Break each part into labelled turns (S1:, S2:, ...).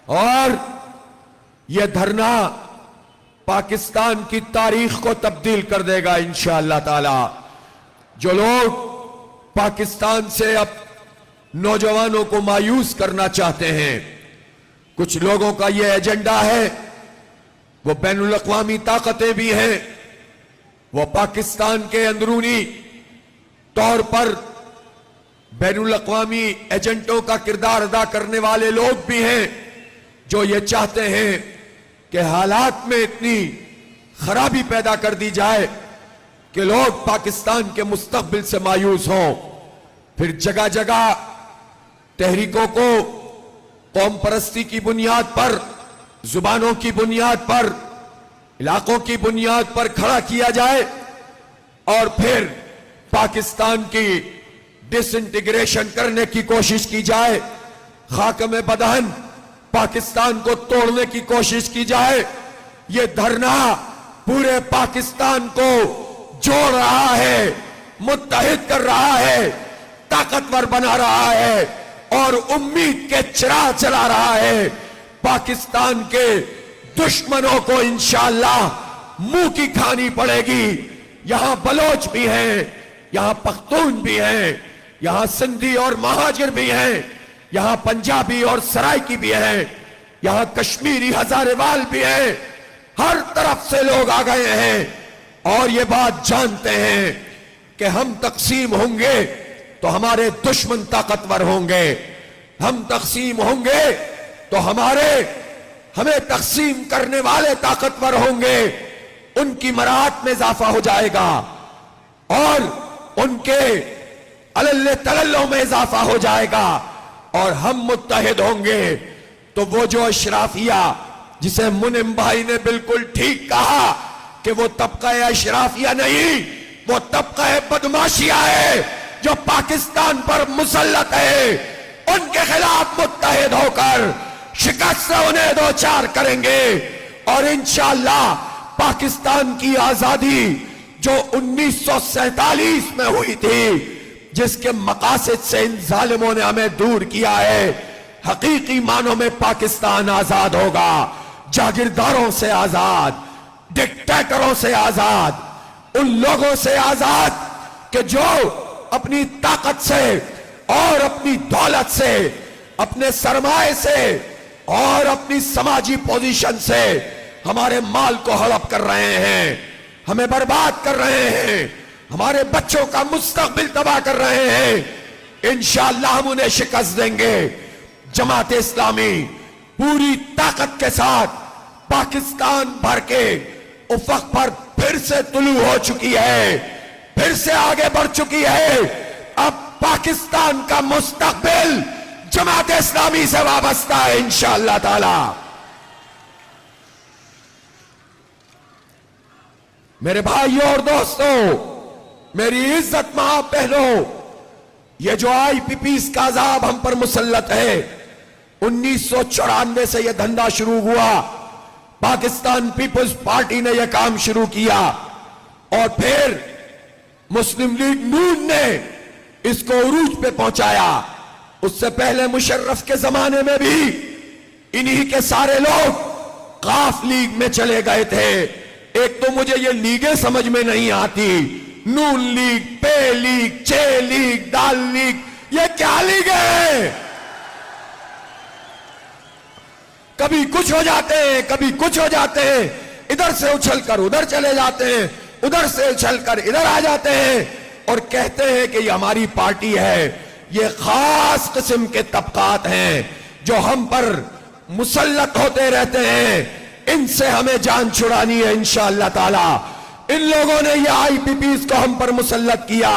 S1: اور یہ دھرنا پاکستان کی تاریخ کو تبدیل کر دے گا انشاءاللہ تعالی۔ جو لوگ پاکستان سے اب نوجوانوں کو مایوس کرنا چاہتے ہیں، کچھ لوگوں کا یہ ایجنڈا ہے، وہ بین الاقوامی طاقتیں بھی ہیں، وہ پاکستان کے اندرونی طور پر بین الاقوامی ایجنٹوں کا کردار ادا کرنے والے لوگ بھی ہیں، جو یہ چاہتے ہیں کہ حالات میں اتنی خرابی پیدا کر دی جائے کہ لوگ پاکستان کے مستقبل سے مایوس ہوں۔ پھر جگہ جگہ تحریکوں کو قوم پرستی کی بنیاد پر، زبانوں کی بنیاد پر، علاقوں کی بنیاد پر کھڑا کیا جائے، اور پھر پاکستان کی ڈس انٹیگریشن کرنے کی کوشش کی جائے، خاکم بدہن پاکستان کو توڑنے کی کوشش کی جائے۔ یہ دھرنا پورے پاکستان کو جوڑ رہا ہے، متحد کر رہا ہے، طاقتور بنا رہا ہے، اور امید کے چراغ جلا رہا ہے۔ پاکستان کے دشمنوں کو انشاءاللہ منہ کی کھانی پڑے گی۔ یہاں بلوچ بھی ہیں، یہاں پختون بھی ہیں، یہاں سندھی اور مہاجر بھی ہیں، یہاں پنجابی اور سرائکی بھی ہیں، یہاں کشمیری ہزارے وال بھی ہیں، ہر طرف سے لوگ آ گئے ہیں، اور یہ بات جانتے ہیں کہ ہم تقسیم ہوں گے تو ہمارے دشمن طاقتور ہوں گے، ہم تقسیم ہوں گے تو ہمیں تقسیم کرنے والے طاقتور ہوں گے، ان کی مراعات میں اضافہ ہو جائے گا، اور ان کے تللوں میں اضافہ ہو جائے گا، اور ہم متحد ہوں گے تو وہ جو اشرافیہ، جسے منعم بھائی نے بالکل ٹھیک کہا کہ وہ طبقہ اشرافیہ نہیں، وہ طبقہ بدماشیہ ہے جو پاکستان پر مسلط ہے، ان کے خلاف متحد ہو کر شکست سے انہیں دو چار کریں گے، اور انشاءاللہ پاکستان کی آزادی جو 1947 میں ہوئی تھی، جس کے مقاصد سے ان ظالموں نے ہمیں دور کیا ہے، حقیقی معنوں میں پاکستان آزاد ہوگا، جاگیرداروں سے آزاد، ڈکٹیٹروں سے آزاد، ان لوگوں سے آزاد کہ جو اپنی طاقت سے اور اپنی دولت سے، اپنے سرمائے سے اور اپنی سماجی پوزیشن سے ہمارے مال کو ہڑپ کر رہے ہیں، ہمیں برباد کر رہے ہیں، ہمارے بچوں کا مستقبل تباہ کر رہے ہیں۔ انشاءاللہ ہم انہیں شکست دیں گے۔ جماعت اسلامی پوری طاقت کے ساتھ پاکستان بھر کے افق پر پھر سے طلوع ہو چکی ہے، پھر سے آگے بڑھ چکی ہے۔ اب پاکستان کا مستقبل جماعت اسلامی سے وابستہ ہے انشاءاللہ تعالی۔ میرے بھائیوں اور دوستوں، میری عزت ماں بہنوں، یہ جو آئی پی پیز کا عذاب ہم پر مسلط ہے، 1994 سے یہ دھندا شروع ہوا، پاکستان پیپلز پارٹی نے یہ کام شروع کیا، اور پھر مسلم لیگ نون نے اس کو عروج پہ پہنچایا۔ اس سے پہلے مشرف کے زمانے میں بھی انہی کے سارے لوگ قاف لیگ میں چلے گئے تھے۔ ایک تو مجھے یہ لیگیں سمجھ میں نہیں آتی، نون لیگ، پے لیگ، چے لیگ، دال لیگ، یہ کیا لیگ ہے؟ کبھی کچھ ہو جاتے ہیں، کبھی کچھ ہو جاتے ہیں، ادھر سے اچھل کر ادھر چلے جاتے ہیں، ادھر سے اچھل کر ادھر آ جاتے ہیں، اور کہتے ہیں کہ یہ ہماری پارٹی ہے۔ یہ خاص قسم کے طبقات ہیں جو ہم پر مسلط ہوتے رہتے ہیں، ان سے ہمیں جان چھڑانی ہے انشاءاللہ تعالی۔ ان لوگوں نے یہ آئی پی پیز کو ہم پر مسلط کیا،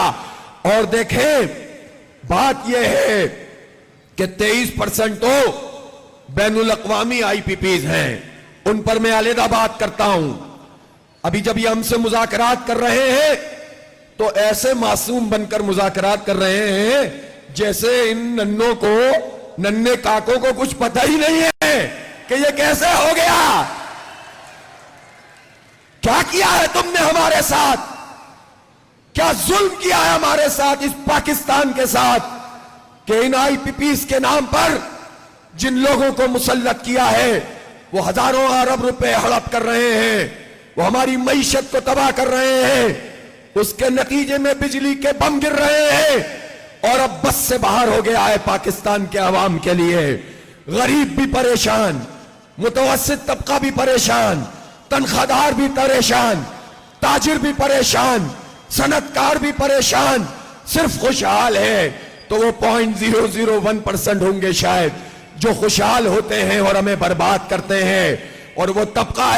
S1: اور دیکھیں بات یہ ہے کہ 23% تو بین الاقوامی آئی پی پیز ہیں، ان پر میں علیحدہ بات کرتا ہوں۔ ابھی جب یہ ہم سے مذاکرات کر رہے ہیں تو ایسے معصوم بن کر مذاکرات کر رہے ہیں جیسے ان ننوں کو، ننے کاکوں کو کچھ پتہ ہی نہیں ہے کہ یہ کیسے ہو گیا۔ کیا کیا ہے تم نے ہمارے ساتھ؟ کیا ظلم کیا ہے ہمارے ساتھ، اس پاکستان کے ساتھ، کہ ان آئی پی پیز کے نام پر جن لوگوں کو مسلط کیا ہے وہ ہزاروں ارب روپے ہڑپ کر رہے ہیں، وہ ہماری معیشت کو تباہ کر رہے ہیں، اس کے نتیجے میں بجلی کے بم گر رہے ہیں، اور اب بس سے باہر ہو گیا ہے پاکستان کے عوام کے لیے۔ غریب بھی پریشان، متوسط طبقہ بھی پریشان، تنخواہ دار بھی پریشان، تاجر بھی پریشان، صنعت کار بھی پریشان، صرف خوشحال ہے تو وہ 0.001% ہوں گے شاید جو خوشحال ہوتے ہیں اور ہمیں برباد کرتے ہیں۔ اور وہ طبقہ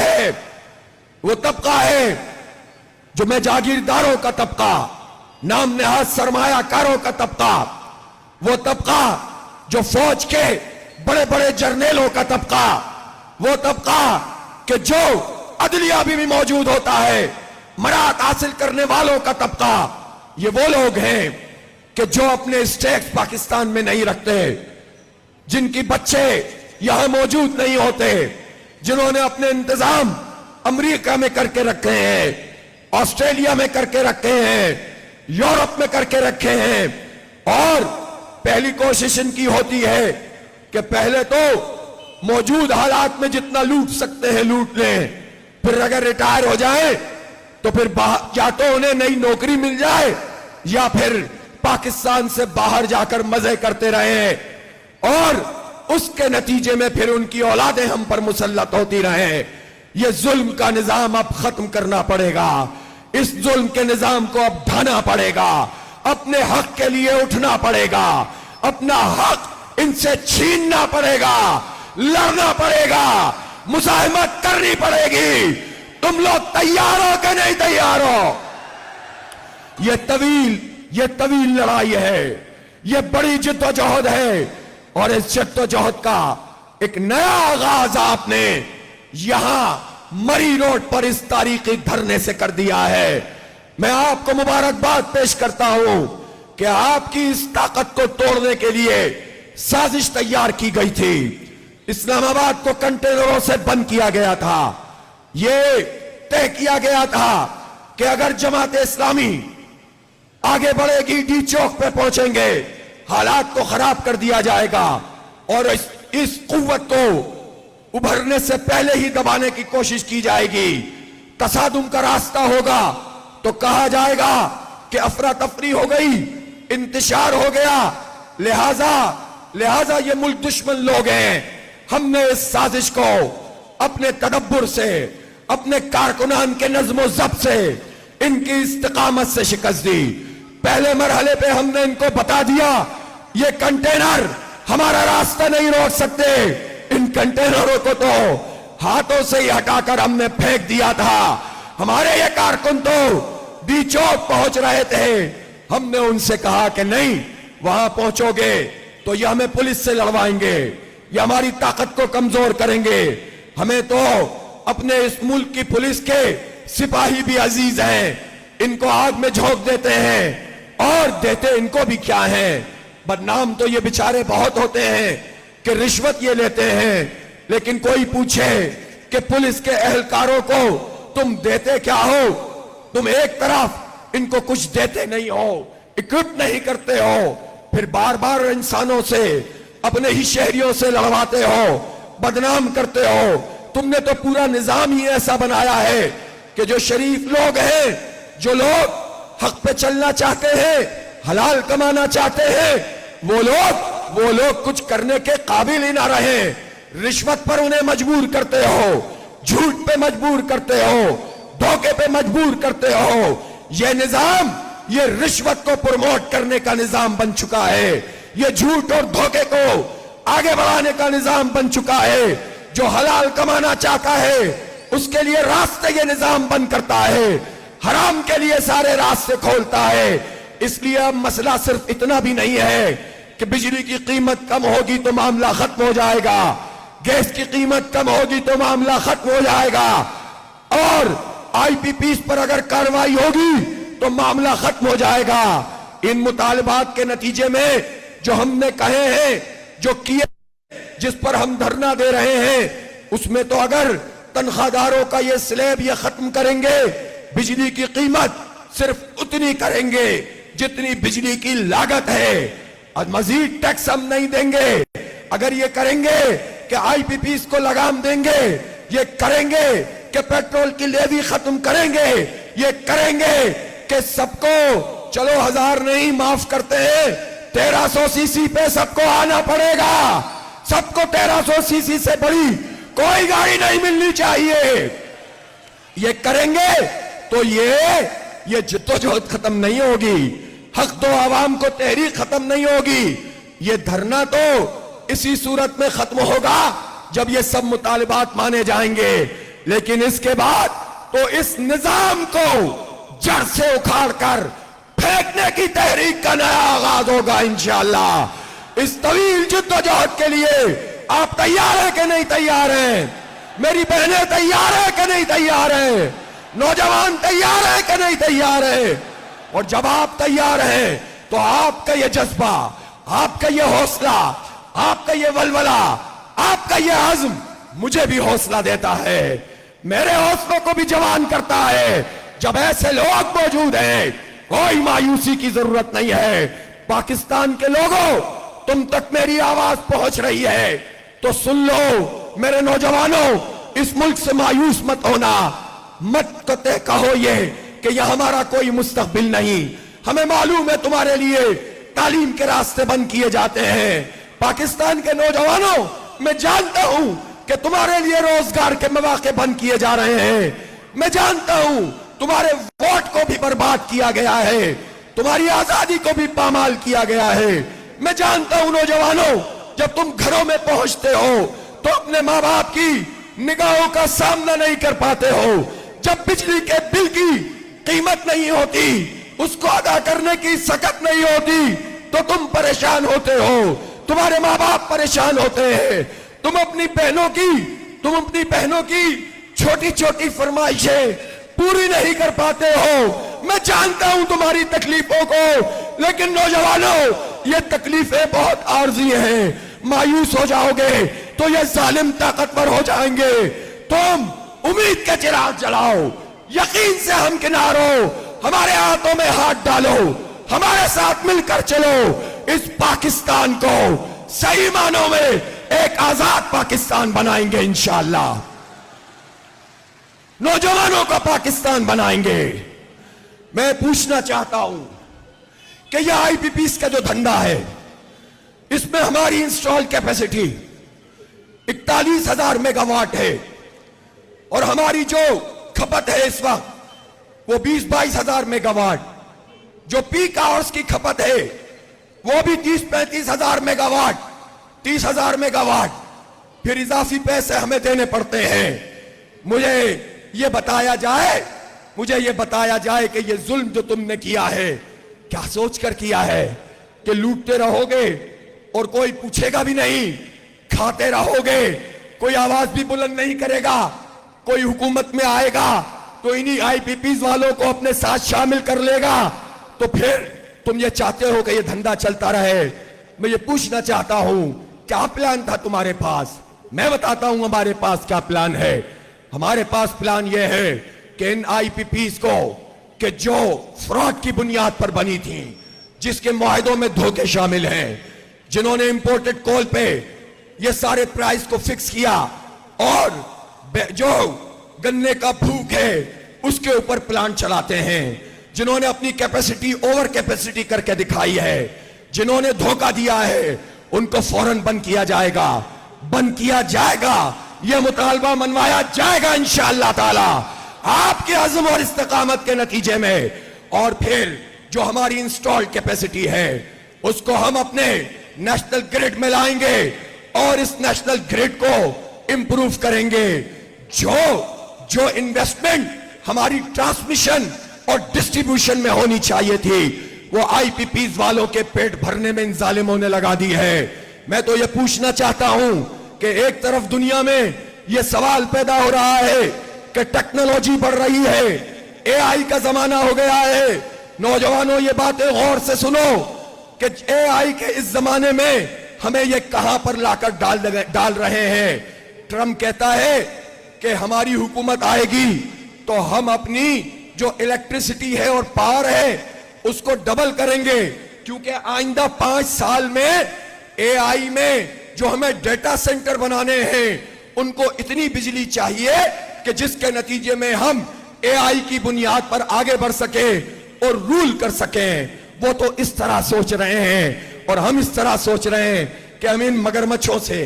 S1: ہے جو میں جاگیرداروں کا طبقہ، نام نہاد سرمایہ کاروں کا طبقہ، وہ طبقہ جو فوج کے بڑے بڑے جرنیلوں کا طبقہ، وہ طبقہ کہ جو عدلیہ بھی موجود ہوتا ہے، مراعات حاصل کرنے والوں کا طبقہ، یہ وہ لوگ ہیں کہ جو اپنے اسٹیکس پاکستان میں نہیں رکھتے، جن کی بچے یہاں موجود نہیں ہوتے، جنہوں نے اپنے انتظام امریکہ میں کر کے رکھے ہیں، آسٹریلیا میں کر کے رکھے ہیں، یورپ میں کر کے رکھے ہیں، اور پہلی کوشش ان کی ہوتی ہے کہ پہلے تو موجود حالات میں جتنا لوٹ سکتے ہیں لوٹ لیں، پھر اگر ریٹائر ہو جائیں تو پھر یا تو انہیں نئی نوکری مل جائے یا پھر پاکستان سے باہر جا کر مزے کرتے رہیں، اور اس کے نتیجے میں پھر ان کی اولادیں ہم پر مسلط ہوتی رہیں۔ یہ ظلم کا نظام اب ختم کرنا پڑے گا، اس ظلم کے نظام کو اب ڈھانا پڑے گا، اپنے حق کے لیے اٹھنا پڑے گا، اپنا حق ان سے چھیننا پڑے گا، لڑنا پڑے گا، مزاحمت کرنی پڑے گی۔ تم لوگ تیار ہو کہ نہیں تیار ہو؟ یہ طویل لڑائی ہے، یہ بڑی جد و جہد ہے، اور اس جد و جہد کا ایک نیا آغاز آپ نے یہاں مری روڈ پر اس تاریخی دھرنے سے کر دیا ہے۔ میں آپ کو مبارکباد پیش کرتا ہوں کہ آپ کی اس طاقت کو توڑنے کے لیے سازش تیار کی گئی تھی، اسلام آباد کو کنٹینروں سے بند کیا گیا تھا، یہ طے کیا گیا تھا کہ اگر جماعت اسلامی آگے بڑھے گی ڈی چوک پہ پہنچیں گے، حالات کو خراب کر دیا جائے گا، اور اس قوت کو ابھرنے سے پہلے ہی دبانے کی کوشش کی جائے گی۔ تصادم کا راستہ ہوگا تو کہا جائے گا کہ افراتفری ہو گئی، انتشار ہو گیا، لہذا یہ ملک دشمن لوگ ہیں۔ ہم نے اس سازش کو اپنے تدبر سے، اپنے کارکنان کے نظم و ضبط سے، ان کی استقامت سے شکست دی۔ پہلے مرحلے پہ ہم نے ان کو بتا دیا یہ کنٹینر ہمارا راستہ نہیں روک سکتے، ان کنٹینروں کو تو ہاتھوں سے ہی ہٹا کر ہم نے پھینک دیا تھا۔ ہمارے یہ کارکن تو ڈی چوک پہنچ رہے تھے، ہم نے ان سے کہا کہ نہیں، وہاں پہنچو گے تو یہ ہمیں پولیس سے لڑوائیں گے، یہ ہماری طاقت کو کمزور کریں گے، ہمیں تو اپنے اس ملک کی پولیس کے سپاہی بھی عزیز ہیں، ان کو آگ میں جھونک دیتے ہیں، اور دیتے ان کو بھی کیا ہیں، بدنام تو یہ بیچارے بہت ہوتے ہیں کہ رشوت یہ لیتے ہیں، لیکن کوئی پوچھے کہ پولیس کے اہلکاروں کو تم دیتے کیا ہو؟ تم ایک طرف ان کو کچھ دیتے نہیں ہو، اکوپ نہیں کرتے ہو، پھر بار بار انسانوں سے، اپنے ہی شہریوں سے لڑواتے ہو، بدنام کرتے ہو۔ تم نے تو پورا نظام ہی ایسا بنایا ہے کہ جو شریف لوگ ہیں، جو لوگ حق پہ چلنا چاہتے ہیں، حلال کمانا چاہتے ہیں، وہ لوگ کچھ کرنے کے قابل ہی نہ رہے، رشوت پر انہیں مجبور کرتے ہو، جھوٹ پہ مجبور کرتے ہو، دھوکے پہ مجبور کرتے ہو۔ یہ نظام، یہ رشوت کو پروموٹ کرنے کا نظام بن چکا ہے، یہ جھوٹ اور دھوکے کو آگے بڑھانے کا نظام بن چکا ہے۔ جو حلال کمانا چاہتا ہے اس کے لیے راستے یہ نظام بند کرتا ہے، حرام کے لیے سارے راستے کھولتا ہے۔ اس لیے اب مسئلہ صرف اتنا بھی نہیں ہے کہ بجلی کی قیمت کم ہوگی تو معاملہ ختم ہو جائے گا، گیس کی قیمت کم ہوگی تو معاملہ ختم ہو جائے گا، اور آئی پی پیز پر اگر کارروائی ہوگی تو معاملہ ختم ہو جائے گا۔ ان مطالبات کے نتیجے میں جو ہم نے کہے ہیں، جو کیے، جس پر ہم دھرنا دے رہے ہیں، اس میں تو اگر تنخواہ داروں کا یہ سلیب یہ ختم کریں گے، بجلی کی قیمت صرف اتنی کریں گے جتنی بجلی کی لاگت ہے، اور مزید ٹیکس ہم نہیں دیں گے، اگر یہ کریں گے کہ آئی پی پیز کو لگام دیں گے، یہ کریں گے کہ پیٹرول کی لیوی ختم کریں گے، یہ کریں گے کہ سب کو چلو 1000 نہیں معاف کرتے ہیں 1300 سی سی پہ سب کو آنا پڑے گا، سب کو 1300 سی سی سے بڑی کوئی گاڑی نہیں ملنی چاہیے، یہ کریں گے تو یہ جدوجہد ختم نہیں ہوگی، حق دو عوام کو تحریک ختم نہیں ہوگی، یہ دھرنا تو اسی صورت میں ختم ہوگا جب یہ سب مطالبات مانے جائیں گے، لیکن اس کے بعد تو اس نظام کو جڑ سے اکھاڑ کر پھینکنے کی تحریک کا نیا آغاز ہوگا انشاءاللہ۔ اس طویل جدوجہد کے لیے آپ تیار ہیں کہ نہیں تیار ہیں؟ میری بہنیں تیار ہیں کہ نہیں تیار ہیں؟ نوجوان تیار ہیں کہ نہیں تیار ہیں؟ اور جب آپ تیار ہیں تو آپ کا یہ جذبہ، آپ کا یہ حوصلہ، آپ کا یہ ولولہ، آپ کا یہ عزم مجھے بھی حوصلہ دیتا ہے، میرے حوصلوں کو بھی جوان کرتا ہے۔ جب ایسے لوگ موجود ہیں کوئی مایوسی کی ضرورت نہیں ہے۔ پاکستان کے لوگوں، تم تک میری آواز پہنچ رہی ہے تو سن لو میرے نوجوانوں، اس ملک سے مایوس مت ہونا، مت کہو یہ کہ یہ ہمارا کوئی مستقبل نہیں، ہمیں معلوم ہے تمہارے لیے تعلیم کے راستے بند کیے جاتے ہیں۔ پاکستان کے نوجوانوں، میں جانتا ہوں کہ تمہارے لیے روزگار کے مواقع بند کیے جا رہے ہیں، میں جانتا ہوں تمہارے ووٹ کو بھی برباد کیا گیا ہے، تمہاری آزادی کو بھی پامال کیا گیا ہے، میں جانتا ہوں نوجوانوں، جب تم گھروں میں پہنچتے ہو تو اپنے ماں باپ کی نگاہوں کا سامنا نہیں کر پاتے ہو، جب بجلی کے بل کی قیمت نہیں ہوتی، اس کو ادا کرنے کی سکت نہیں ہوتی تو تم پریشان ہوتے ہو، تمہارے ماں باپ پریشان ہوتے ہیں، تم اپنی بہنوں کی چھوٹی چھوٹی فرمائشیں پوری نہیں کر پاتے ہو، میں جانتا ہوں تمہاری تکلیفوں کو، لیکن نوجوانوں یہ تکلیفیں بہت عارضی ہیں، مایوس ہو جاؤ گے تو یہ ظالم طاقتور ہو جائیں گے، تم امید کے چراغ جلاؤ، یقین سے ہمکنار ہو، ہمارے ہاتھوں میں ہاتھ ڈالو، ہمارے ساتھ مل کر چلو، اس پاکستان کو صحیح معنوں میں ایک آزاد پاکستان بنائیں گے انشاءاللہ، نوجوانوں کا پاکستان بنائیں گے۔ میں پوچھنا چاہتا ہوں کہ یہ آئی پی پیز کا جو دھندا ہے، اس میں ہماری انسٹال کیپیسٹی 41,000 میگا واٹ ہے، اور ہماری جو کھپت ہے اس وقت وہ 20-22 میگا واٹ، جو پیک آورز کی کھپت ہے وہ بھی 30-35 میگا واٹ، 30,000 میگا واٹ، پھر اضافی پیسے ہمیں دینے پڑتے ہیں۔ مجھے یہ بتایا جائے کہ یہ ظلم جو تم نے کیا ہے کیا سوچ کر کیا ہے کہ لوٹتے رہو گے اور کوئی پوچھے گا بھی نہیں، کھاتے رہو گے، کوئی آواز بھی بلند نہیں کرے گا، کوئی حکومت میں آئے گا تو انہی آئی پی پیز والوں کو اپنے ساتھ شامل کر لے گا، تو پھر تم یہ چاہتے ہو کہ یہ دھندا چلتا رہے۔ میں یہ پوچھنا چاہتا ہوں کیا پلان تھا تمہارے پاس؟ میں بتاتا ہوں ہمارے پاس کیا پلان ہے۔ ہمارے پاس پلان یہ ہے کہ ان آئی پی پیز کو کہ جو فراڈ کی بنیاد پر بنی تھیں، جس کے معاہدوں میں دھوکے شامل ہیں، جنہوں نے امپورٹڈ کول پہ یہ سارے پرائز کو فکس کیا اور جو گنے کا بھوک ہے اس کے اوپر پلانٹ چلاتے ہیں، جنہوں نے اپنی کیپیسٹی اوور کیپیسٹی کر کے دکھائی ہے، جنہوں نے دھوکہ دیا ہے، ان کو فوراً بند کیا جائے گا، یہ مطالبہ منوایا جائے گا انشاءاللہ تعالی آپ کے عزم اور استقامت کے نتیجے میں۔ اور پھر جو ہماری انسٹال کیپیسٹی ہے اس کو ہم اپنے نیشنل گریڈ میں لائیں گے اور اس نیشنل گریڈ کو امپروو کریں گے۔ جو انویسٹمنٹ ہماری ٹرانسمیشن اور ڈسٹریبیوشن میں ہونی چاہیے تھی وہ آئی پی پیز والوں کے پیٹ بھرنے میں ان ظالموں نے لگا دی ہے۔ میں تو یہ پوچھنا چاہتا ہوں کہ ایک طرف دنیا میں یہ سوال پیدا ہو رہا ہے کہ ٹیکنالوجی بڑھ رہی ہے، اے آئی کا زمانہ ہو گیا ہے، نوجوانوں یہ باتیں غور سے سنو کہ اے آئی کے اس زمانے میں ہمیں یہ کہاں پر لا کر ڈال رہے ہیں۔ ٹرمپ کہتا ہے کہ ہماری حکومت آئے گی تو ہم اپنی جو الیکٹریسٹی ہے اور پاور ہے اس کو ڈبل کریں گے، کیونکہ آئندہ 5 سال میں اے آئی میں جو ہمیں ڈیٹا سینٹر بنانے ہیں ان کو اتنی بجلی چاہیے کہ جس کے نتیجے میں ہم اے آئی کی بنیاد پر آگے بڑھ سکیں اور رول کر سکیں. وہ تو اس طرح سوچ رہے ہیں اور ہم اس طرح سوچ رہے ہیں کہ ہم ان مگرمچھوں سے,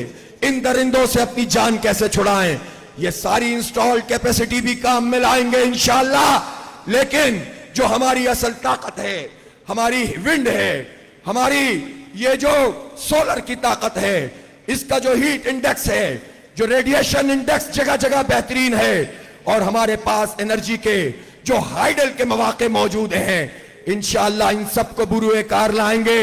S1: ان درندوں سے اپنی جان کیسے چھڑائیں. یہ ساری انسٹال کیپیسٹی بھی کام میں لائیں گے انشاءاللہ, لیکن جو ہماری اصل طاقت ہے, ہماری ونڈ ہے, ہماری یہ جو سولر کی طاقت ہے, اس کا جو ہیٹ انڈیکس ہے, جو ریڈیشن انڈیکس جگہ جگہ بہترین ہے, اور ہمارے پاس انرجی کے جو ہائیڈل کے مواقع موجود ہیں, انشاءاللہ ان سب کو بروئے کار لائیں گے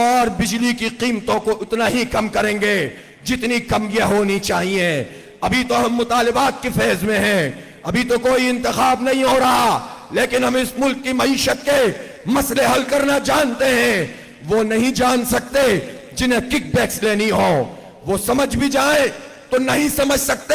S1: اور بجلی کی قیمتوں کو اتنا ہی کم کریں گے جتنی کم یہ ہونی چاہیے. ابھی تو ہم مطالبات کی فیز میں ہیں, ابھی تو کوئی انتخاب نہیں ہو رہا, لیکن ہم اس ملک کی معیشت کے مسئلے حل کرنا جانتے ہیں. وہ نہیں جان سکتے جنہیں کک بیکس لینی ہو, وہ سمجھ بھی جائیں تو نہیں سمجھ سکتے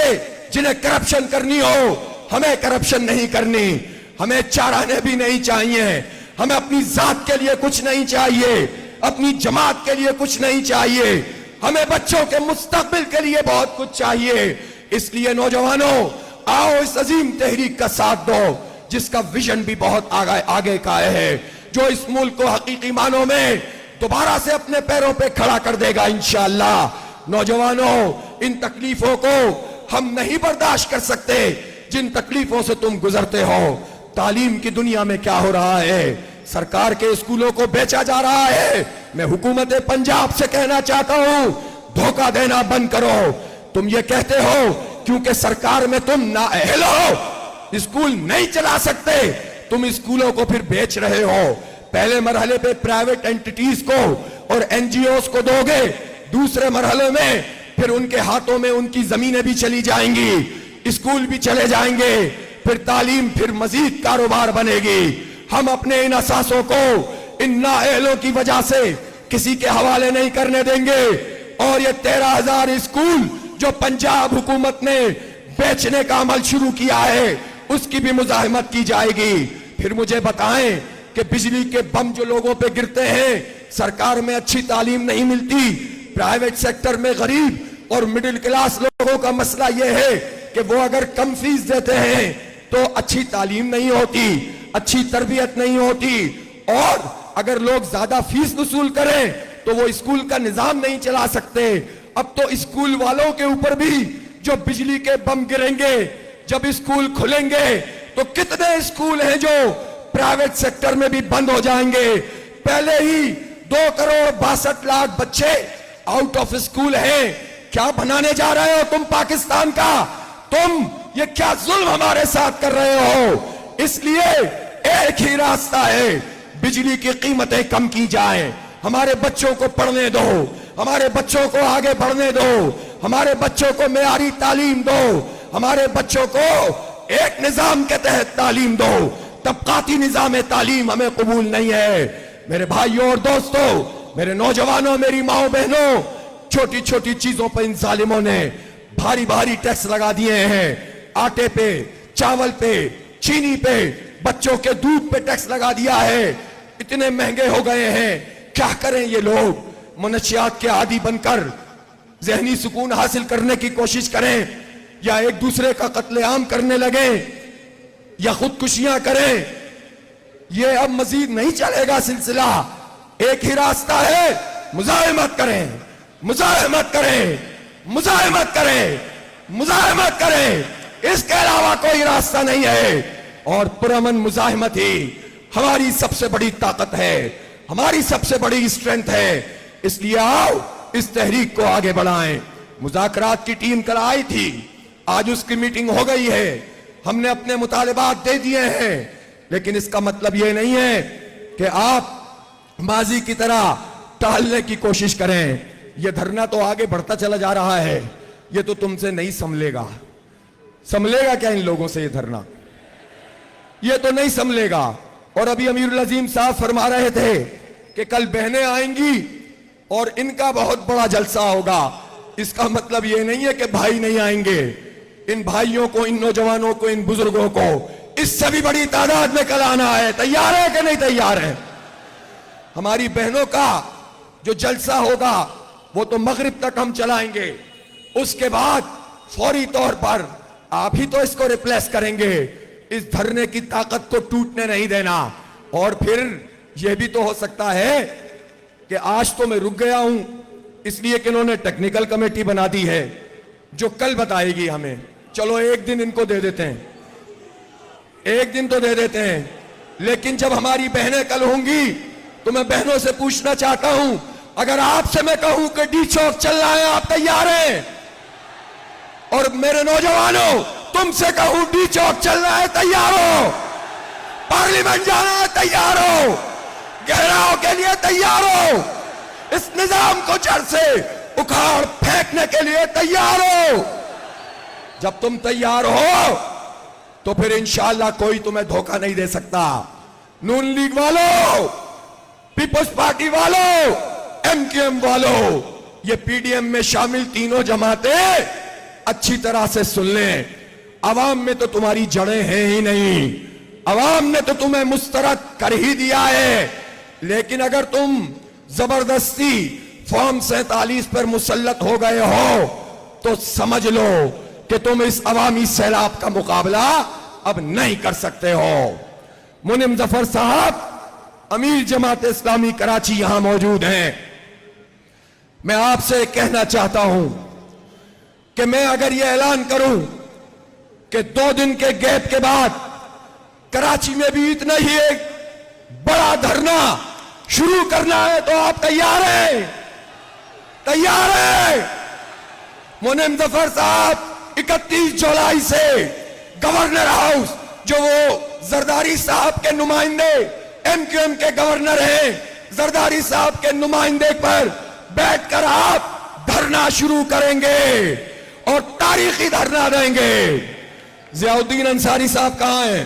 S1: جنہیں کرپشن کرنی ہو. ہمیں کرپشن نہیں کرنی, ہمیں چارانے بھی نہیں چاہیے, ہمیں اپنی ذات کے لیے کچھ نہیں چاہیے, اپنی جماعت کے لیے کچھ نہیں چاہیے, ہمیں بچوں کے مستقبل کے لیے بہت کچھ چاہیے. اس لیے نوجوانوں, آؤ اس عظیم تحریک کا ساتھ دو جس کا ویژن بھی بہت آگے کا ہے, جو اس ملک کو حقیقی معنوں میں دوبارہ سے اپنے پیروں پہ کھڑا کر دے گا انشاءاللہ. نوجوانوں, ان تکلیفوں کو ہم نہیں برداشت کر سکتے جن تکلیفوں سے تم گزرتے ہو. تعلیم کی دنیا میں کیا ہو رہا ہے, سرکار کے اسکولوں کو بیچا جا رہا ہے. میں حکومت پنجاب سے کہنا چاہتا ہوں, دھوکہ دینا بند کرو. تم یہ کہتے ہو کیونکہ سرکار میں تم نااہل ہو, اسکول نہیں چلا سکتے, تم اسکولوں کو پھر بیچ رہے ہو. پہلے مرحلے پہ پرائیویٹ اینٹیٹیز کو اور این جی اوز کو دو گے, دوسرے مرحلے میں پھر ان کے ہاتھوں میں ان کی زمینیں بھی چلی جائیں گی, اسکول بھی چلے جائیں گے, پھر تعلیم پھر مزید کاروبار بنے گی. ہم اپنے ان اساسوں کو ان نااہلوں کی وجہ سے کسی کے حوالے نہیں کرنے دیں گے. اور یہ 13,000 اسکول جو پنجاب حکومت نے بیچنے کا عمل شروع کیا ہے, اس کی بھی مزاحمت کی جائے گی. پھر مجھے بتائیں کہ بجلی کے بم جو لوگوں پہ گرتے ہیں, سرکار میں اچھی تعلیم نہیں ملتی, پرائیویٹ سیکٹر میں غریب اور مڈل کلاس لوگوں کا مسئلہ یہ ہے کہ وہ اگر کم فیس دیتے ہیں تو اچھی تعلیم نہیں ہوتی, اچھی تربیت نہیں ہوتی, اور اگر لوگ زیادہ فیس وصول کریں تو وہ اسکول کا نظام نہیں چلا سکتے. اب تو اسکول والوں کے اوپر بھی جو بجلی کے بم گریں گے, جب اسکول کھلیں گے تو کتنے اسکول ہیں جو پرائیویٹ سیکٹر میں بھی بند ہو جائیں گے. پہلے ہی 2,62,00,000 بچے آؤٹ آف اسکول ہیں. کیا بنانے جا رہے ہو تم پاکستان کا؟ تم یہ کیا ظلم ہمارے ساتھ کر رہے ہو؟ اس لیے ایک ہی راستہ ہے, بجلی کی قیمتیں کم کی جائیں, ہمارے بچوں کو پڑھنے دو, ہمارے بچوں کو آگے بڑھنے دو, ہمارے بچوں کو معیاری تعلیم دو, ہمارے بچوں کو ایک نظام کے تحت تعلیم دو. طبقاتی نظام تعلیم ہمیں قبول نہیں ہے. میرے بھائیوں اور دوستوں, میرے نوجوانوں, میری ماؤں بہنوں, چھوٹی چھوٹی چیزوں پہ ان ظالموں نے بھاری بھاری ٹیکس لگا دیے ہیں. آٹے پہ, چاول پہ, چینی پہ, بچوں کے دودھ پہ ٹیکس لگا دیا ہے. اتنے مہنگے ہو گئے ہیں. کیا کریں یہ لوگ؟ منشیات کے عادی بن کر ذہنی سکون حاصل کرنے کی کوشش کریں, یا ایک دوسرے کا قتل عام کرنے لگیں, یا خودکشیاں کریں. یہ اب مزید نہیں چلے گا سلسلہ. ایک ہی راستہ ہے, مزاحمت کریں, مزاحمت کریں, مزاحمت کریں, مزاحمت کریں. اس کے علاوہ کوئی راستہ نہیں ہے. اور پرامن مزاحمت ہی ہماری سب سے بڑی طاقت ہے, ہماری سب سے بڑی اسٹرینتھ ہے. اس لیے آؤ اس تحریک کو آگے بڑھائیں. مذاکرات کی ٹیم کل آئی تھی, آج اس کی میٹنگ ہو گئی ہے, ہم نے اپنے مطالبات دے دیے ہیں, لیکن اس کا مطلب یہ نہیں ہے کہ آپ ماضی کی طرح ٹالنے کی کوشش کریں. یہ دھرنا تو آگے بڑھتا چلا جا رہا ہے, یہ تو تم سے نہیں سنبھلے گا. سنبھلے گا کیا ان لوگوں سے یہ دھرنا؟ یہ تو نہیں سنبھلے گا. اور ابھی امیر العظیم صاحب فرما رہے تھے کہ کل بہنیں آئیں گی اور ان کا بہت بڑا جلسہ ہوگا. اس کا مطلب یہ نہیں ہے کہ بھائی نہیں آئیں گے. ان بھائیوں کو, ان نوجوانوں کو, ان بزرگوں کو اس سے بھی بڑی تعداد میں کل آنا ہے. تیار ہے کہ نہیں تیار ہے؟ ہماری بہنوں کا جو جلسہ ہوگا وہ تو مغرب تک ہم چلائیں گے، اس کے بعد فوری طور پر آپ ہی تو اس کو ریپلیس کریں گے، اس دھرنے کی طاقت کو ٹوٹنے نہیں دینا۔ اور پھر یہ بھی تو ہو سکتا ہے کہ آج تو میں رک گیا ہوں اس لیے کہ انہوں نے ٹیکنیکل کمیٹی بنا دی ہے جو کل بتائے گی ہمیں، چلو ایک دن ان کو دے دیتے ہیں، ایک دن تو دے دیتے ہیں، لیکن جب ہماری بہنیں کل ہوں گی تو میں بہنوں سے پوچھنا چاہتا ہوں، اگر آپ سے میں کہوں کہ ڈی چوک چل رہا ہے آپ تیار ہیں؟ اور میرے نوجوانوں تم سے کہوں ڈی چوک چل رہا ہے تیار ہو؟ پارلیمنٹ جانا ہے تیار ہو؟ گھیراؤ کے لیے تیار ہو؟ اس نظام کو جڑ سے اکھاڑ پھینکنے کے لیے تیار ہو؟ جب تم تیار ہو تو پھر انشاءاللہ کوئی تمہیں دھوکہ نہیں دے سکتا۔ نون لیگ والوں، پیپلز پارٹی والوں، ایم کیو ایم والوں، یہ پی ڈی ایم میں شامل تینوں جماعتیں اچھی طرح سے سن لیں، عوام میں تو تمہاری جڑیں ہیں ہی نہیں، عوام نے تو تمہیں مسترد کر ہی دیا ہے، لیکن اگر تم زبردستی فارم 47 پر مسلط ہو گئے ہو تو سمجھ لو کہ تم اس عوامی سیلاب کا مقابلہ اب نہیں کر سکتے ہو۔ منم ظفر صاحب امیر جماعت اسلامی کراچی یہاں موجود ہیں، میں آپ سے کہنا چاہتا ہوں کہ میں اگر یہ اعلان کروں کہ 2 دن کے گیپ کے بعد کراچی میں بھی اتنا ہی ایک بڑا دھرنا شروع کرنا ہے تو آپ تیار ہیں؟ تیار ہیں؟ منم ظفر صاحب 31 جولائی سے گورنر ہاؤس، جو وہ زرداری صاحب کے نمائندے ایم کیو ایم کے گورنر ہیں، زرداری صاحب کے نمائندے پر بیٹھ کر آپ دھرنا شروع کریں گے اور تاریخی دھرنا دیں گے۔ ضیاء الدین انصاری صاحب کہاں ہیں؟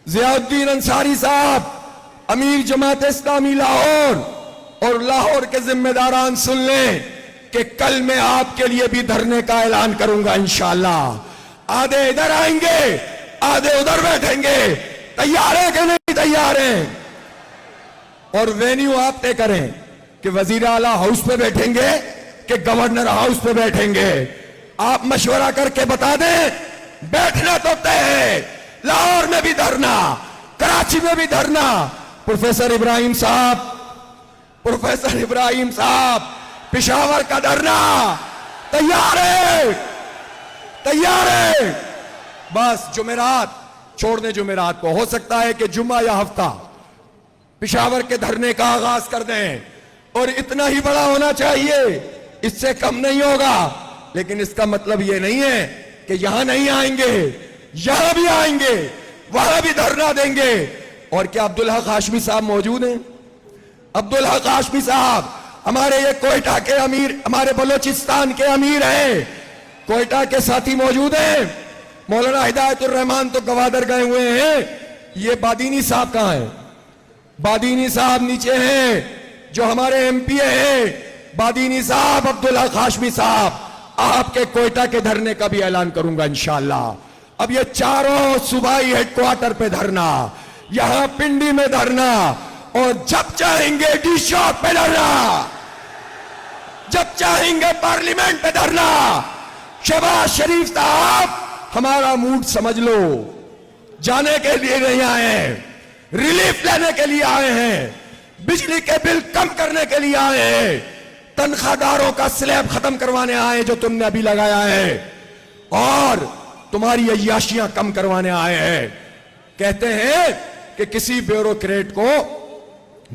S1: ضیاء الدین انصاری صاحب امیر جماعت اسلامی لاہور، اور لاہور کے ذمہ داران سن لیں کہ کل میں آپ کے لیے بھی دھرنے کا اعلان کروں گا انشاءاللہ۔ آدھے ادھر آئیں گے، آدھے ادھر بیٹھیں گے، تیار ہیں کہ نہیں تیار ہیں؟ اور وینیو آپ طے کریں کہ وزیر اعلیٰ ہاؤس پہ بیٹھیں گے کہ گورنر ہاؤس پہ بیٹھیں گے، آپ مشورہ کر کے بتا دیں۔ بیٹھنا تو طے ہے، لاہور میں بھی دھرنا، کراچی میں بھی دھرنا۔ پروفیسر ابراہیم صاحب پشاور کا دھرنا تیار ہے؟ تیار ہے؟ بس جمعرات چھوڑ دیں، جمعرات کو ہو سکتا ہے کہ جمعہ یا ہفتہ پشاور کے دھرنے کا آغاز کر دیں، اور اتنا ہی بڑا ہونا چاہیے، اس سے کم نہیں ہوگا، لیکن اس کا مطلب یہ نہیں ہے کہ یہاں نہیں آئیں گے، یہاں بھی آئیں گے، وہاں بھی دھرنا دیں گے۔ اور کیا عبدالحق ہاشمی صاحب موجود ہیں؟ عبدالحق ہاشمی صاحب ہمارے یہ کوئٹہ کے امیر، ہمارے بلوچستان کے امیر ہیں، کوئٹہ کے ساتھی موجود ہیں۔ مولانا ہدایت الرحمان تو گوادر گئے ہوئے ہیں، یہ بادینی صاحب کہاں ہیں؟ بادینی صاحب نیچے ہیں جو ہمارے ایم پی ہیں، بادینی صاحب، عبدالحق ہاشمی صاحب، آپ کے کوئٹہ کے دھرنے کا بھی اعلان کروں گا انشاءاللہ۔ اب یہ چاروں صوبائی ہیڈ کوارٹر پہ دھرنا، یہاں پنڈی میں دھرنا، اور جب چاہیں گے ڈی چوک پہ دھرنا، جب چاہیں گے پارلیمنٹ پہ دھرنا۔ شہباز شریف صاحب ہمارا موڈ سمجھ لو، جانے کے لیے نہیں آئے ہیں، ریلیف لینے کے لیے آئے ہیں، بجلی کے بل کم کرنے کے لیے آئے ہیں، تنخواہ داروں کا سلیب ختم کروانے آئے ہیں جو تم نے ابھی لگایا ہے، اور تمہاری عیاشیاں کم کروانے آئے ہیں۔ کہتے ہیں کہ کسی بیوروکریٹ کو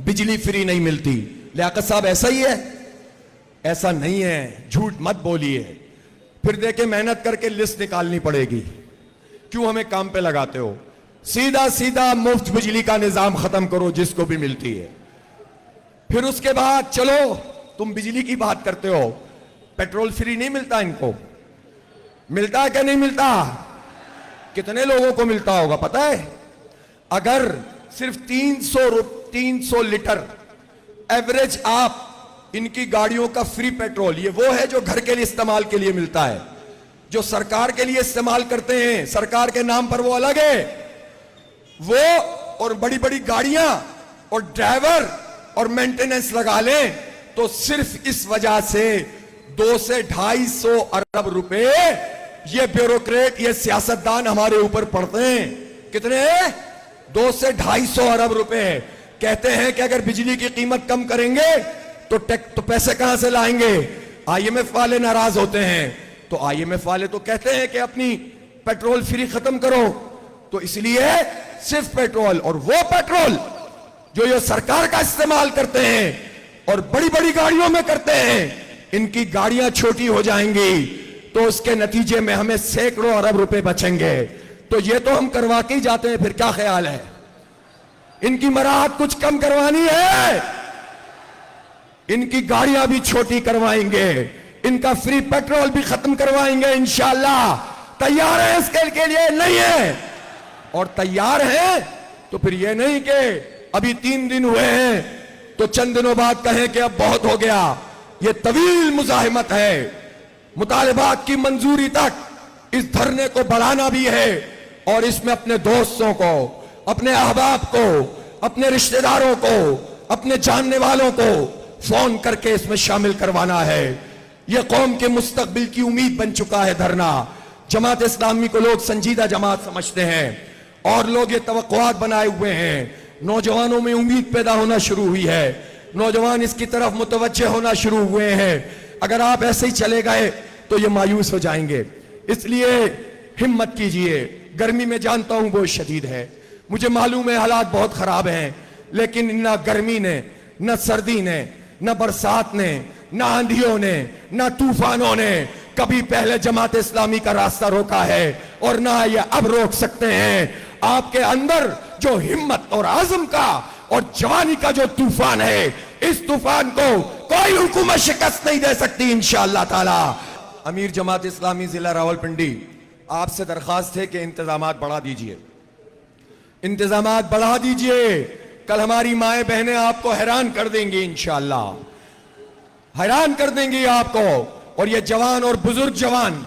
S1: بجلی فری نہیں ملتی۔ لیاقت صاحب ایسا ہی ہے؟ ایسا نہیں ہے، جھوٹ مت بولیے، پھر دیکھیں محنت کر کے لسٹ نکالنی پڑے گی، کیوں ہمیں کام پہ لگاتے ہو؟ سیدھا مفت بجلی کا نظام ختم کرو جس کو بھی ملتی ہے، پھر اس کے بعد چلو تم بجلی کی بات کرتے ہو، پیٹرول فری نہیں ملتا ان کو؟ ملتا ہے کہ نہیں ملتا؟ کتنے لوگوں کو ملتا ہوگا پتہ ہے؟ اگر صرف 300 لیٹر ایوریج آپ ان کی گاڑیوں کا فری پیٹرول، یہ وہ ہے جو گھر کے لیے استعمال کے لیے ملتا ہے، جو سرکار کے لیے استعمال کرتے ہیں سرکار کے نام پر وہ الگ ہے، وہ اور بڑی بڑی گاڑیاں اور ڈرائیور اور مینٹیننس لگا لیں تو صرف اس وجہ سے 2 سے 250 ارب روپے یہ بیوروکریٹ، یہ سیاستدان ہمارے اوپر پڑتے ہیں. کتنے؟ 2 سے 250 ارب روپے. کہتے ہیں کہ اگر بجلی کی قیمت کم کریں گے تو پیسے کہاں سے لائیں گے؟ IMF والے ناراض ہوتے ہیں. تو IMF والے تو کہتے ہیں کہ اپنی پیٹرول فری ختم کرو. تو اس لیے صرف پیٹرول، اور وہ پیٹرول جو یہ سرکار کا استعمال کرتے ہیں اور بڑی بڑی گاڑیوں میں کرتے ہیں، ان کی گاڑیاں چھوٹی ہو جائیں گی تو اس کے نتیجے میں ہمیں سینکڑوں ارب روپے بچیں گے. تو یہ تو ہم کروا کے ہی جاتے ہیں، پھر کیا خیال ہے؟ ان کی مراحت کچھ کم کروانی ہے، ان کی گاڑیاں بھی چھوٹی کروائیں گے، ان کا فری پیٹرول بھی ختم کروائیں گے انشاءاللہ. تیار ہیں اس کے لیے؟ نہیں ہے. اور تیار ہیں تو پھر یہ نہیں کہ ابھی 3 دن ہوئے ہیں تو چند دنوں بعد کہیں کہ اب بہت ہو گیا. یہ طویل مزاحمت ہے. مطالبات کی منظوری تک اس دھرنے کو بڑھانا بھی ہے، اور اس میں اپنے دوستوں کو، اپنے احباب کو، اپنے رشتہ داروں کو، اپنے جاننے والوں کو فون کر کے اس میں شامل کروانا ہے. یہ قوم کے مستقبل کی امید بن چکا ہے دھرنا. جماعت اسلامی کو لوگ سنجیدہ جماعت سمجھتے ہیں اور لوگ یہ توقعات بنائے ہوئے ہیں. نوجوانوں میں امید پیدا ہونا شروع ہوئی ہے، نوجوان اس کی طرف متوجہ ہونا شروع ہوئے ہیں. اگر آپ ایسے ہی چلے گئے تو یہ مایوس ہو جائیں گے. اس لیے ہمت کیجئے. گرمی میں جانتا ہوں بہت شدید ہے، مجھے معلوم ہے حالات بہت خراب ہیں، لیکن نہ گرمی نے، نہ سردی نے، نہ برسات نے، نہ آندھیوں نے، نہ طوفانوں نے کبھی پہلے جماعت اسلامی کا راستہ روکا ہے، اور نہ یہ اب روک سکتے ہیں. آپ کے اندر جو ہمت اور عزم کا اور جوانی کا جو طوفان ہے، اس طوفان کو کوئی حکومت شکست نہیں دے سکتی انشاءاللہ تعالی. امیر جماعت اسلامی ضلع راولپنڈی، آپ سے درخواست ہے کہ انتظامات بڑھا دیجئے، انتظامات بڑھا دیجئے. کل ہماری مائیں بہنیں آپ کو حیران کر دیں گی انشاءاللہ، حیران کر دیں گی آپ کو. اور یہ جوان اور بزرگ جوان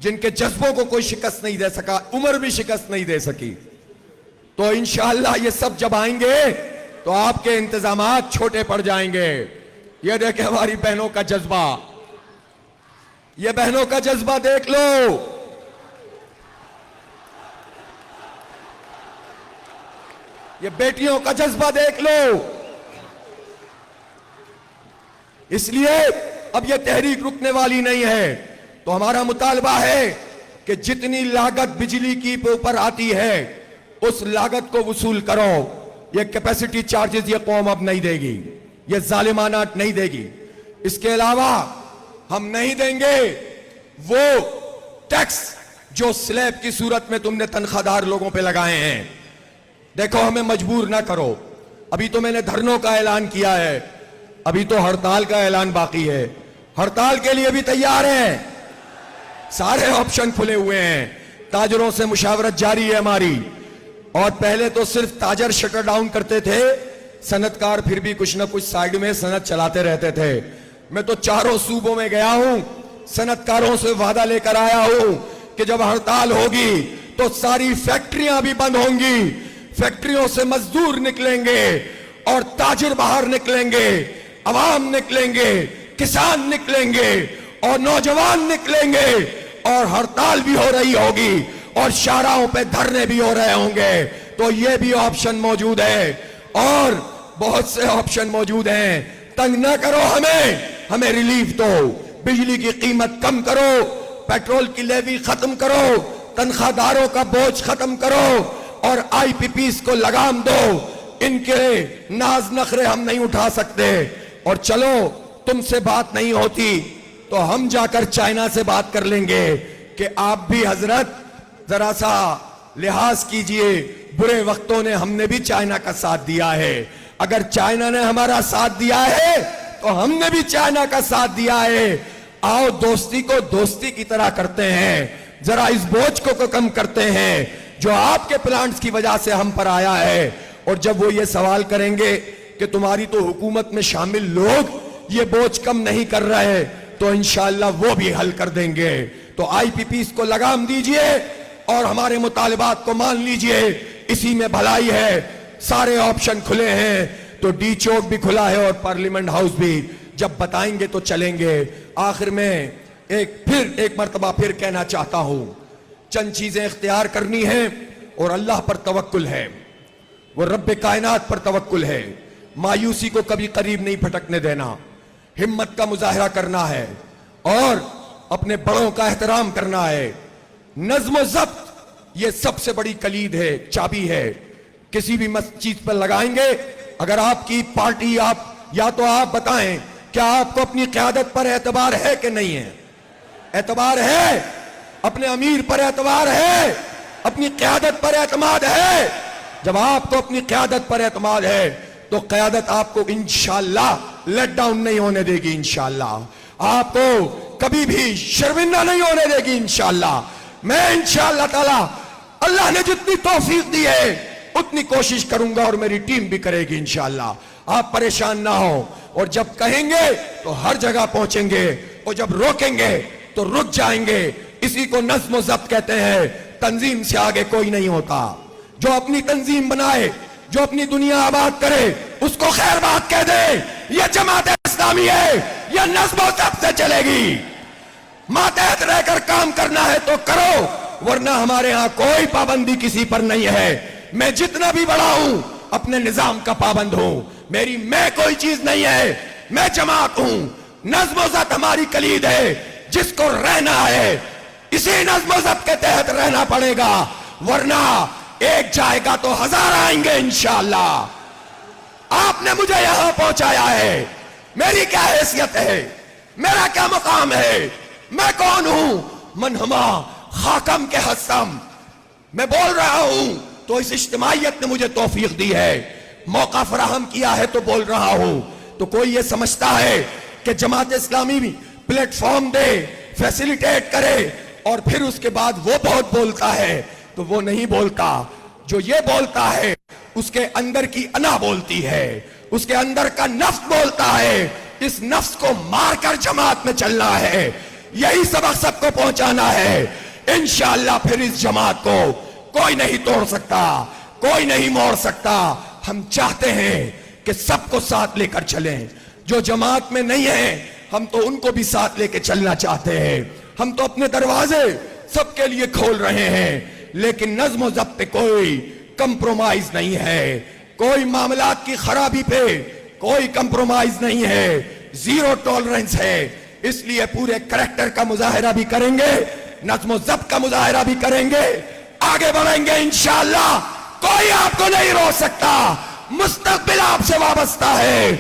S1: جن کے جذبوں کو کوئی شکست نہیں دے سکا، عمر بھی شکست نہیں دے سکی، تو انشاءاللہ یہ سب جب آئیں گے تو آپ کے انتظامات چھوٹے پڑ جائیں گے. یہ دیکھیں ہماری بہنوں کا جذبہ، یہ بہنوں کا جذبہ دیکھ لو. یہ بیٹیوں کا جذبہ دیکھ لو. اس لیے اب یہ تحریک رکنے والی نہیں ہے. تو ہمارا مطالبہ ہے کہ جتنی لاگت بجلی کی اوپر آتی ہے اس لاگت کو وصول کرو. یہ کیپیسٹی چارجز یہ قوم اب نہیں دے گی، یہ ظالمانہ نہیں دے گی. اس کے علاوہ ہم نہیں دیں گے وہ ٹیکس جو سلیب کی صورت میں تم نے تنخواہ دار لوگوں پہ لگائے ہیں. دیکھو ہمیں مجبور نہ کرو. ابھی تو میں نے دھرنوں کا اعلان کیا ہے، ابھی تو ہڑتال کا اعلان باقی ہے. ہڑتال کے لیے بھی تیار ہیں، سارے آپشن کھلے ہوئے ہیں. تاجروں سے مشاورت جاری ہے ہماری. اور پہلے تو صرف تاجر شٹر ڈاؤن کرتے تھے، صنعتکار پھر بھی کچھ نہ کچھ سائیڈ میں صنعت چلاتے رہتے تھے. میں تو چاروں صوبوں میں گیا ہوں، صنعتکاروں سے وعدہ لے کر آیا ہوں کہ جب ہڑتال ہوگی تو ساری فیکٹریاں بھی بند ہوں گی، فیکٹریوں سے مزدور نکلیں گے اور تاجر باہر نکلیں گے، عوام نکلیں گے، کسان نکلیں گے اور نوجوان نکلیں گے، اور ہڑتال بھی ہو رہی ہوگی اور شاہراہوں پہ دھرنے بھی ہو رہے ہوں گے. تو یہ بھی آپشن موجود ہے اور بہت سے آپشن موجود ہیں. تنگ نہ کرو ہمیں ریلیف دو، بجلی کی قیمت کم کرو، پیٹرول کی لیوی ختم کرو، تنخواہ داروں کا بوجھ ختم کرو اور آئی پی پیز کو لگام دو. ان کے ناز نخرے ہم نہیں اٹھا سکتے. اور چلو تم سے بات نہیں ہوتی تو ہم جا کر چائنا سے بات کر لیں گے کہ آپ بھی حضرت ذرا سا لحاظ کیجئے، برے وقتوں نے ہم نے بھی چائنا کا ساتھ دیا ہے. اگر چائنا نے ہمارا ساتھ دیا ہے تو ہم نے بھی چائنا کا ساتھ دیا ہے. آؤ دوستی کو دوستی کی طرح کرتے ہیں، ذرا اس بوجھ کو کم کرتے ہیں جو آپ کے پلانٹس کی وجہ سے ہم پر آیا ہے. اور جب وہ یہ سوال کریں گے کہ تمہاری تو حکومت میں شامل لوگ یہ بوجھ کم نہیں کر رہے تو انشاءاللہ وہ بھی حل کر دیں گے. تو آئی پی پیز کو لگام دیجئے اور ہمارے مطالبات کو مان لیجئے، اسی میں بھلائی ہے. سارے آپشن کھلے ہیں. تو ڈی چوک بھی کھلا ہے اور پارلیمنٹ ہاؤس بھی، جب بتائیں گے تو چلیں گے۔ آخر میں ایک مرتبہ پھر کہنا چاہتا ہوں، چند چیزیں اختیار کرنی ہیں اور اللہ پر توکل ہے، وہ رب کائنات پر توکل ہے۔ مایوسی کو کبھی قریب نہیں پھٹکنے دینا، ہمت کا مظاہرہ کرنا ہے اور اپنے بڑوں کا احترام کرنا ہے۔ نظم و ضبط یہ سب سے بڑی کلید ہے، چابی ہے۔ کسی بھی چیز پر لگائیں گے، اگر آپ کی پارٹی یا تو آپ بتائیں کیا آپ کو اپنی قیادت پر اعتبار ہے کہ نہیں ہے؟ اعتبار ہے؟ اپنے امیر پر اعتبار ہے؟ اپنی قیادت پر اعتماد ہے؟ جب آپ کو اپنی قیادت پر اعتماد ہے تو قیادت آپ کو انشاءاللہ لیٹ ڈاؤن نہیں ہونے دے گی، انشاءاللہ آپ کو کبھی بھی شرمندہ نہیں ہونے دے گی انشاءاللہ۔ میں انشاءاللہ تعالی اللہ نے جتنی توفیق دی ہے اتنی کوشش کروں گا اور میری ٹیم بھی کرے گی انشاءاللہ۔ آپ پریشان نہ ہو، اور جب کہیں گے تو ہر جگہ پہنچیں گے، اور جب روکیں گے تو رک جائیں گے۔ اسی کو نظم و ضبط کہتے ہیں۔ تنظیم سے آگے کوئی نہیں ہوتا۔ جو اپنی تنظیم بنائے، جو اپنی دنیا آباد کرے، اس کو خیر بات کہہ دے، یہ جماعت اسلامی ہے، یہ نظم و ضبط سے چلے گی۔ ماتحت رہ کر کام کرنا ہے تو کرو، ورنہ ہمارے ہاں کوئی پابندی کسی پر نہیں ہے۔ میں جتنا بھی بڑا ہوں اپنے نظام کا پابند ہوں، میری میں کوئی چیز نہیں ہے، میں جماعت ہوں۔ نظم و ضبط ہماری کلید ہے، جس کو رہنا ہے اسی نظم و ضبط کے تحت رہنا پڑے گا، ورنہ ایک جائے گا تو ہزار آئیں گے انشاءاللہ۔ آپ نے مجھے یہاں پہنچایا ہے، میری کیا حیثیت ہے، میرا کیا مقام ہے، میں کون ہوں؟ من ہما خاکم کے حسم۔ میں بول رہا ہوں تو اس اجتماعیت نے مجھے توفیق دی ہے، موقع فراہم کیا ہے تو بول رہا ہوں۔ تو کوئی یہ سمجھتا ہے کہ جماعت اسلامی بھی پلیٹ فارم دے، فیسیلیٹیٹ کرے اور پھر اس کے بعد وہ بہت بولتا ہے، تو وہ نہیں بولتا۔ جو یہ بولتا ہے اس کے اندر کی انا بولتی ہے، اس کے اندر کا نفس بولتا ہے۔ اس نفس کو مار کر جماعت میں چلنا ہے، یہی سبق سب کو پہنچانا ہے۔ انشاءاللہ پھر اس جماعت کو کوئی نہیں توڑ سکتا، کوئی نہیں موڑ سکتا۔ ہم چاہتے ہیں کہ سب کو ساتھ لے کر چلیں۔ جو جماعت میں نہیں ہیں ہم تو ان کو بھی ساتھ لے کے چلنا چاہتے ہیں۔ ہم تو اپنے دروازے سب کے لیے کھول رہے ہیں، لیکن نظم و ضبط پہ کوئی کمپرومائز نہیں ہے، کوئی معاملات کی خرابی پہ کوئی کمپرومائز نہیں ہے، زیرو ٹالرنس ہے۔ اس لیے پورے کریکٹر کا مظاہرہ بھی کریں گے، نظم و ضبط کا مظاہرہ بھی کریں گے، آگے بڑھیں گے انشاءاللہ۔ کوئی آپ کو نہیں روک سکتا، مستقبل آپ سے وابستہ ہے۔